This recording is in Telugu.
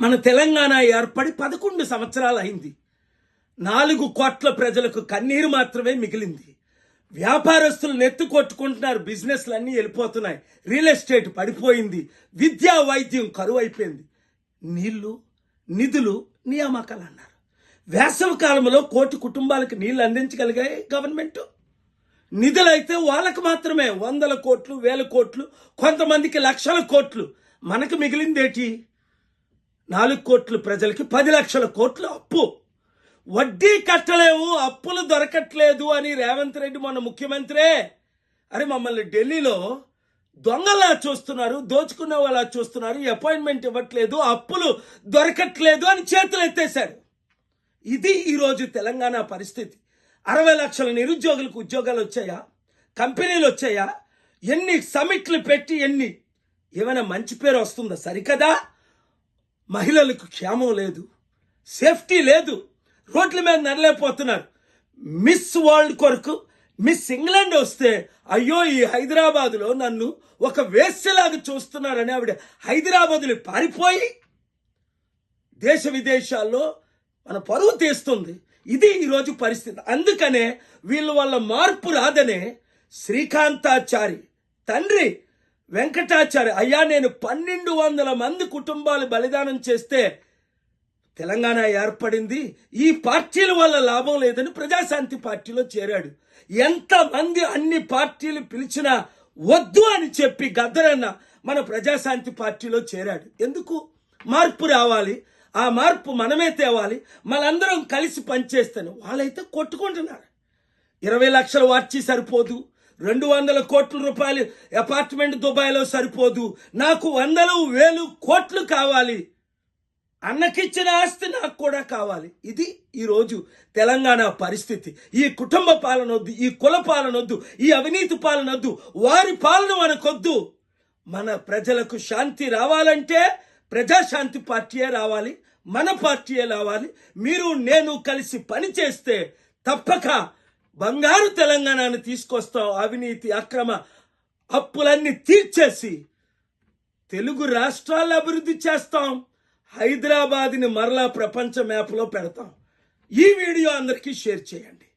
మన తెలంగాణ ఏర్పడి 11 సంవత్సరాలు అయింది. 4 కోట్ల ప్రజలకు కన్నీరు మాత్రమే మిగిలింది. వ్యాపారస్తులు నెత్తి కొట్టుకుంటున్నారు, బిజినెస్లన్నీ వెళ్ళిపోతున్నాయి, రియల్ ఎస్టేట్ పడిపోయింది, విద్యా వైద్యం కరువు అయిపోయింది. నీళ్లు, నిధులు, నియామకాలు అన్నారు. వేసవి కాలంలో 1 కోటి కుటుంబాలకు నీళ్లు అందించగలిగాయి గవర్నమెంట్. నిధులైతే వాళ్ళకు మాత్రమే 100 కోట్లు, 1000 కోట్లు, కొంతమందికి లక్షల కోట్లు. మనకు మిగిలిందేటి? 4 కోట్ల ప్రజలకి 10 లక్షల కోట్లు అప్పు. వడ్డీ కట్టలేము, అప్పులు దొరకట్లేదు అని రేవంత్ రెడ్డి మొన్న ముఖ్యమంత్రే, అరే మమ్మల్ని ఢిల్లీలో దొంగలా చూస్తున్నారు, దోచుకునే వాళ్ళ చూస్తున్నారు, అపాయింట్మెంట్ ఇవ్వట్లేదు, అప్పులు దొరకట్లేదు అని చేతులు ఎత్తేశాడు. ఇది ఈరోజు తెలంగాణ పరిస్థితి. 60 లక్షల నిరుద్యోగులకు ఉద్యోగాలు వచ్చాయా? కంపెనీలు వచ్చాయా? ఎన్ని సమిట్లు పెట్టి ఏమైనా మంచి పేరు వస్తుందా? సరికదా. మహిళలకు క్షేమం లేదు, సేఫ్టీ లేదు, రోడ్ల మీద నడలేకపోతున్నారు. మిస్ వరల్డ్ కొరకు మిస్ ఇంగ్లాండ్ వస్తే అయ్యో ఈ హైదరాబాదులో నన్ను ఒక వేశ్యలాగా చూస్తున్నారని ఆవిడ హైదరాబాదులో పారిపోయి దేశ విదేశాల్లో మన పరువు తీస్తుంది. ఇది ఈరోజు పరిస్థితి. అందుకనే వీళ్ళ వల్ల మార్పు రాదనే శ్రీకాంతాచారి తండ్రి వెంకటాచారి, అయ్యా నేను 1200 మంది కుటుంబాలు బలిదానం చేస్తే తెలంగాణ ఏర్పడింది, ఈ పార్టీల వల్ల లాభం లేదని ప్రజాశాంతి పార్టీలో చేరాడు. ఎంతమంది అన్ని పార్టీలు పిలిచినా వద్దు అని చెప్పి గద్దరన్న మన ప్రజాశాంతి పార్టీలో చేరాడు. ఎందుకు? మార్పు రావాలి, ఆ మార్పు మనమే తేవాలి, మనందరం కలిసి పనిచేస్తాను. వాళ్ళైతే కొట్టుకుంటున్నారు. 20 లక్షల వార్చి సరిపోదు, 200 కోట్ల రూపాయలు అపార్ట్మెంట్ దుబాయ్లో సరిపోదు, నాకు 100,000 కోట్లు కావాలి, అన్నకిచ్చిన ఆస్తి నాకు కూడా కావాలి. ఇది ఈరోజు తెలంగాణ పరిస్థితి. ఈ కుటుంబ పాలన వద్దు, ఈ కుల పాలన వద్దు, ఈ అవినీతి పాలన వద్దు, వారి పాలన మనకొద్దు. మన ప్రజలకు శాంతి రావాలంటే ప్రజాశాంతి పార్టీయే రావాలి, మన పార్టీయే రావాలి. మీరు నేను కలిసి పని చేస్తే తప్పక బంగారు తెలంగాణను తీసుకొస్తాం. అవినీతి అక్రమ అప్పులన్నీ తీర్చేసి తెలుగు రాష్ట్రాలను అభివృద్ధి చేస్తాం. హైదరాబాద్ని మరలా ప్రపంచ మ్యాప్లో పెడతాం. ఈ వీడియో అందరికీ షేర్ చేయండి.